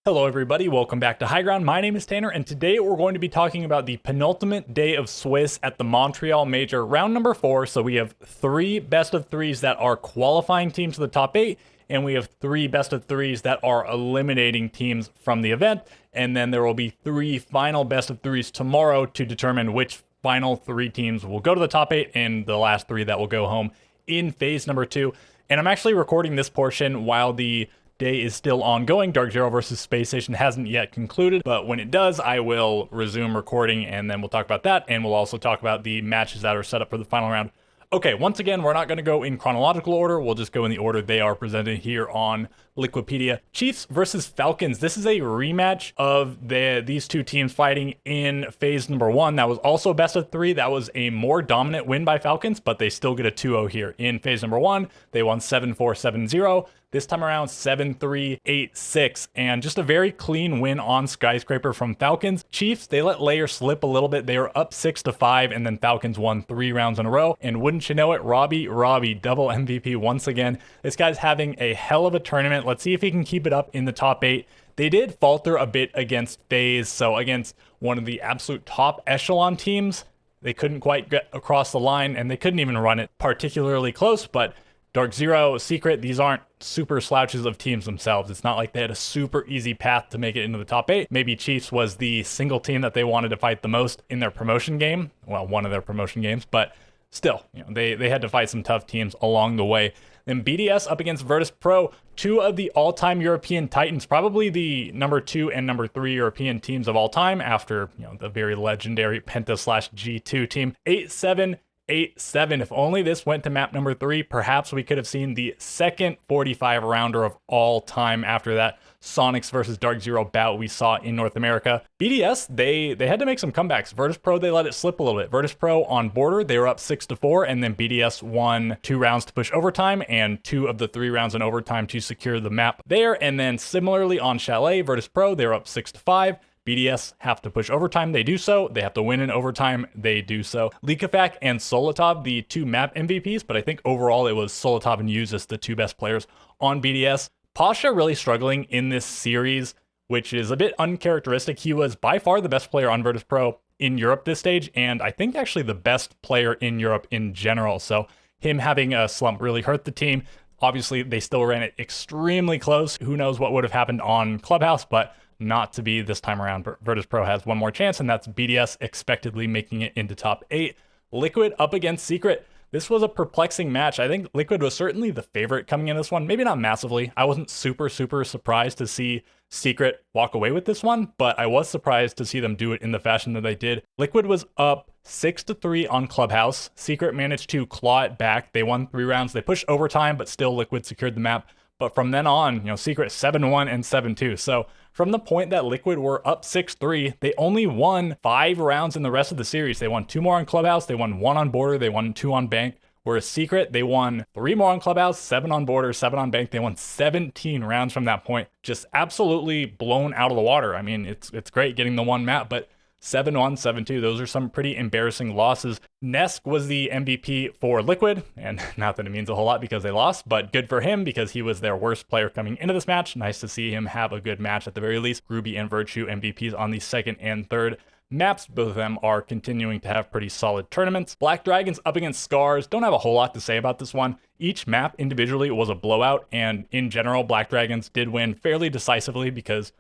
Hello everybody, welcome back to High Ground. My name is Tanner, and today we're going to be talking about the penultimate day of Swiss at the Montreal Major, round number 4. So we have 3 best of 3s that are qualifying teams to the top 8, and we have 3 best of 3s that are eliminating teams from the event, and then there will be 3 final best of 3s tomorrow to determine which final 3 teams will go to the top 8 and the last 3 that will go home in phase number 2. And I'm actually recording this portion while the day is still ongoing. DarkZero versus Spacestation hasn't yet concluded, but when it does, I will resume recording and then we'll talk about that, and we'll also talk about the matches that are set up for the final round. Okay, once again, we're not going to go in chronological order. We'll just go in the order they are presented here on Liquipedia. Chiefs versus Falcons. This is a rematch of these two teams fighting in phase number 1. That was also best of 3. That was a more dominant win by Falcons, but they still get a 2-0 here. In phase number 1, they won 7-4, 7-0. This time around, 7-3, 8-6, and just a very clean win on Skyscraper from Falcons. Chiefs, they let Layer slip a little bit. They were up 6-5, and then Falcons won 3 rounds in a row. And wouldn't you know it, Robbie, double MVP once again. This guy's having a hell of a tournament. Let's see if he can keep it up in the top 8. They did falter a bit against FaZe, so against one of the absolute top echelon teams, they couldn't quite get across the line, and they couldn't even run it particularly close, but DarkZero, Secret, these aren't super slouches of teams themselves. It's not like they had a super easy path to make it into the top 8. Maybe Chiefs was the single team that they wanted to fight the most in their promotion game. Well, one of their promotion games, but still, they had to fight some tough teams along the way. Then BDS up against Virtus.pro, 2 of the all-time European Titans, probably the number 2 and number 3 European teams of all time after, the very legendary Penta/G2 team. 8-7. 8-7. If only this went to map number 3, perhaps we could have seen the second 45 rounder of all time after that Sonics versus DarkZero bout we saw in North America. BDS, they had to make some comebacks. Virtus.pro, they let it slip a little bit. Virtus.pro on border, they were up 6-4, and then BDS won 2 rounds to push overtime and 2 of the 3 rounds in overtime to secure the map there. And then similarly on Chalet, Virtus.pro, they were up 6-5. BDS have to push overtime, they do so. They have to win in overtime, they do so. Likafak and Solotov, the 2 map MVPs, but I think overall it was Solotov and Yuz as the 2 best players on BDS. Pasha really struggling in this series, which is a bit uncharacteristic. He was by far the best player on Virtus.pro in Europe this stage, and I think actually the best player in Europe in general. So him having a slump really hurt the team. Obviously, they still ran it extremely close. Who knows what would have happened on Clubhouse, but not to be this time around. Virtus.pro has one more chance, and that's BDS expectedly making it into top 8. Liquid up against Secret. This was a perplexing match. I think Liquid was certainly the favorite coming in this one. Maybe not massively. I wasn't super surprised to see Secret walk away with this one, but I was surprised to see them do it in the fashion that they did. Liquid was up 6-3 on Clubhouse. Secret managed to claw it back. They won 3 rounds. They pushed overtime, but still Liquid secured the map. But from then on, Secret 7-1 and 7-2. So from the point that Liquid were up 6-3, they only won 5 rounds in the rest of the series. They won 2 more on Clubhouse, they won 1 on Border, they won 2 on Bank. Whereas Secret, they won 3 more on Clubhouse, 7 on Border, 7 on Bank. They won 17 rounds from that point. Just absolutely blown out of the water. I mean, it's great getting the 1 map, but 7-1, 7-2, those are some pretty embarrassing losses. Nesk was the MVP for Liquid, and not that it means a whole lot because they lost, but good for him because he was their worst player coming into this match. Nice to see him have a good match at the very least. Ruby and Virtue MVPs on the 2nd and 3rd maps. Both of them are continuing to have pretty solid tournaments. Black Dragons up against Scarz. Don't have a whole lot to say about this one. Each map individually was a blowout, and in general, Black Dragons did win fairly decisively because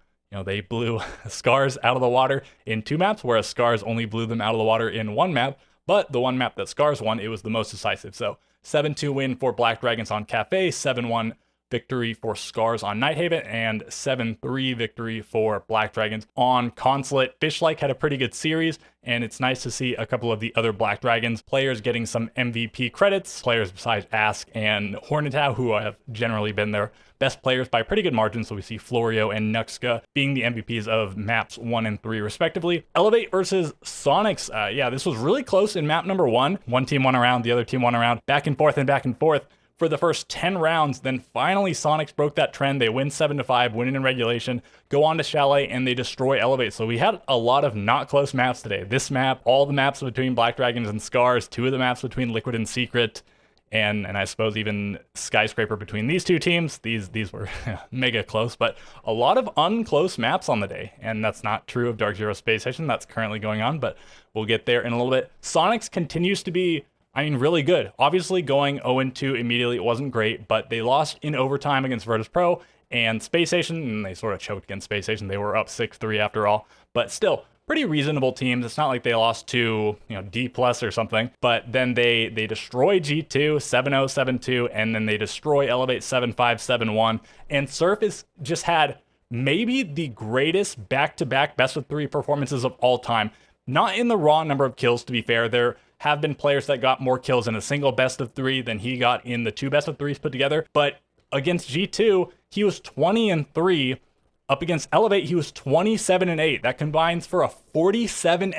they blew Scarz out of the water in 2 maps, whereas Scarz only blew them out of the water in 1 map. But the 1 map that Scarz won, it was the most decisive. So 7-2 win for Black Dragons on Cafe, 7-1 victory for Scarz on Nighthaven, and 7-3 victory for Black Dragons on Consulate. Fishlike had a pretty good series, and it's nice to see a couple of the other Black Dragons players getting some MVP credits. Players besides Ask and Hornetow, who have generally been their best players by pretty good margins. So we see Florio and Nuxka being the MVPs of maps 1 and 3 respectively. Elevate versus Sonics. Yeah, this was really close in map number 1. One team won a round, the other team won a round, back and forth for the first 10 rounds. Then finally Sonics broke that trend. They win 7-5, winning in regulation, go on to Chalet, and they destroy Elevate. So we had a lot of not close maps today. This map, all the maps between Black Dragons and Scarz, 2 of the maps between Liquid and Secret, and I suppose even Skyscraper between these two teams. These were mega close, but a lot of unclose maps on the day, and that's not true of DarkZero Spacestation. That's currently going on, but we'll get there in a little bit. Sonics continues to be, I mean, really good. Obviously, going 0-2 immediately, it wasn't great, but they lost in overtime against Virtus.pro and Spacestation, and they sort of choked against Spacestation. They were up 6-3 after all, but still, pretty reasonable teams. It's not like they lost to, D+ or something, but then they destroy G2 7-0, 7-2, and then they destroy Elevate 7-5, 7-1, and Surf has just had maybe the greatest back-to-back best-of-3 performances of all time. Not in the raw number of kills, to be fair. There have been players that got more kills in a single best-of-3 than he got in the 2 best-of-3s put together, but against G2, he was 20-3. Up against Elevate, he was 27-8. That combines for a 47-11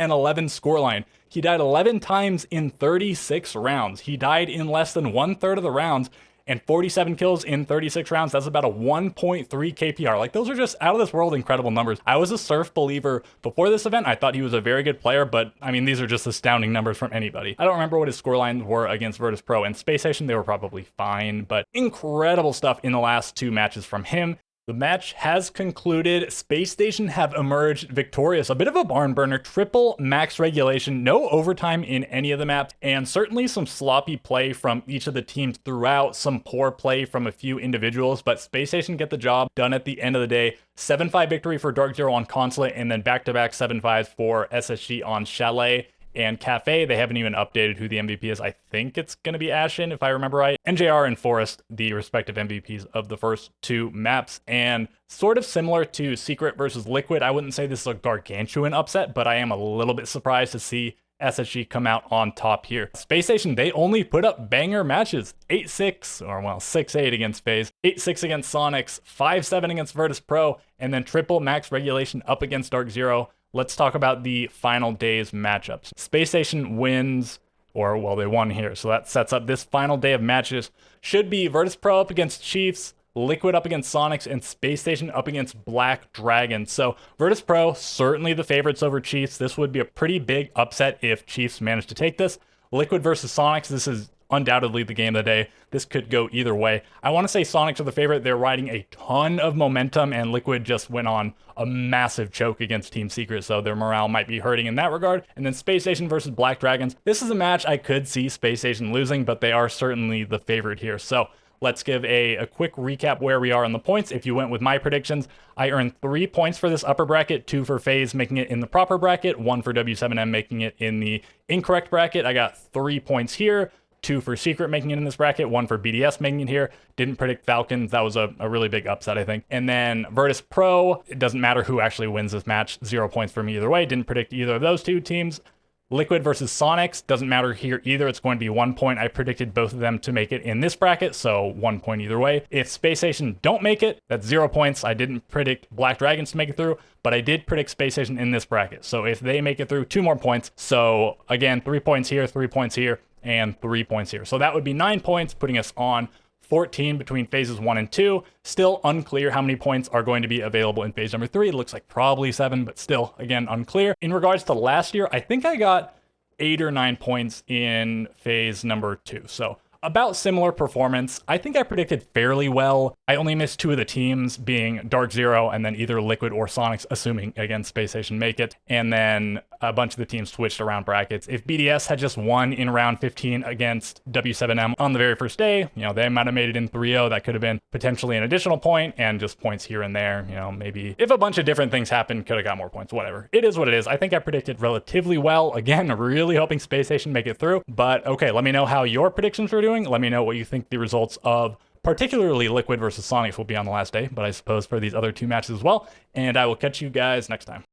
scoreline. He died 11 times in 36 rounds. He died in less than 1/3 of the rounds, and 47 kills in 36 rounds. That's about a 1.3 KPR. Like, those are just out of this world incredible numbers. I was a Surf believer before this event. I thought he was a very good player, but I mean, these are just astounding numbers from anybody. I don't remember what his scorelines were against Virtus.pro and Spacestation. They were probably fine, but incredible stuff in the last 2 matches from him. The match has concluded. Spacestation have emerged victorious. A bit of a barn burner, triple max regulation, no overtime in any of the maps, and certainly some sloppy play from each of the teams throughout, some poor play from a few individuals, but Spacestation get the job done at the end of the day. 7-5 victory for DarkZero on Consulate, and then back-to-back 7-5s for SSG on Chalet and Cafe. They haven't even updated who the MVP is. I think it's going to be Ashen, if I remember right. NJR and Forest, the respective MVPs of the first 2 maps. And sort of similar to Secret versus Liquid, I wouldn't say this is a gargantuan upset, but I am a little bit surprised to see SSG come out on top here. Spacestation, they only put up banger matches. 8-6, or well, 6-8 against FaZe, 8-6 against Sonics, 5-7 against Virtus.pro, and then triple max regulation up against DarkZero. Let's talk about the final day's matchups. Spacestation wins, or well, they won here, so that sets up this final day of matches. Should be Virtus.pro up against Chiefs, Liquid up against Sonics, and Spacestation up against Black Dragon. So Virtus.pro, certainly the favorites over Chiefs. This would be a pretty big upset if Chiefs managed to take this. Liquid versus Sonics, this is undoubtedly the game of the day. This could go either way. I want to say Sonics are the favorite. They're riding a ton of momentum, and Liquid just went on a massive choke against Team Secret, so their morale might be hurting in that regard. And then Spacestation versus Black Dragons. This is a match I could see Spacestation losing, but they are certainly the favorite here. So let's give a quick recap where we are on the points. If you went with my predictions, I earned 3 points for this upper bracket, 2 for FaZe, making it in the proper bracket, 1 for W7M, making it in the incorrect bracket. I got 3 points here, 2 for Secret, making it in this bracket, 1 for BDS, making it here. Didn't predict Falcons. That was a really big upset, I think. And then Virtus.pro, it doesn't matter who actually wins this match. 0 points for me either way. Didn't predict either of those 2 teams. Liquid versus Sonics, doesn't matter here either. It's going to be 1 point. I predicted both of them to make it in this bracket, so 1 point either way. If Spacestation don't make it, that's 0 points. I didn't predict Black Dragons to make it through, but I did predict Spacestation in this bracket. So if they make it through, 2 more points. So again, 3 points here, 3 points here, and 3 points here. So that would be 9 points, putting us on 14 between phases 1 and 2. Still unclear how many points are going to be available in phase number 3. It looks like probably 7, but still, again, unclear. In regards to last year, I think I got 8 or 9 points in phase number 2. So about similar performance. I think I predicted fairly well. I only missed 2 of the teams, being DarkZero and then either Liquid or Sonics, assuming, again, Spacestation make it. And then a bunch of the teams switched around brackets. If BDS had just won in round 15 against W7M on the very first day, they might have made it in 3-0. That could have been potentially an additional point and just points here and there. Maybe if a bunch of different things happened, could have got more points, whatever. It is what it is. I think I predicted relatively well. Again, really hoping Spacestation make it through. But okay, let me know how your predictions were doing. Let me know what you think the results of particularly Liquid versus Sonics will be on the last day, but I suppose for these other 2 matches as well. And I will catch you guys next time.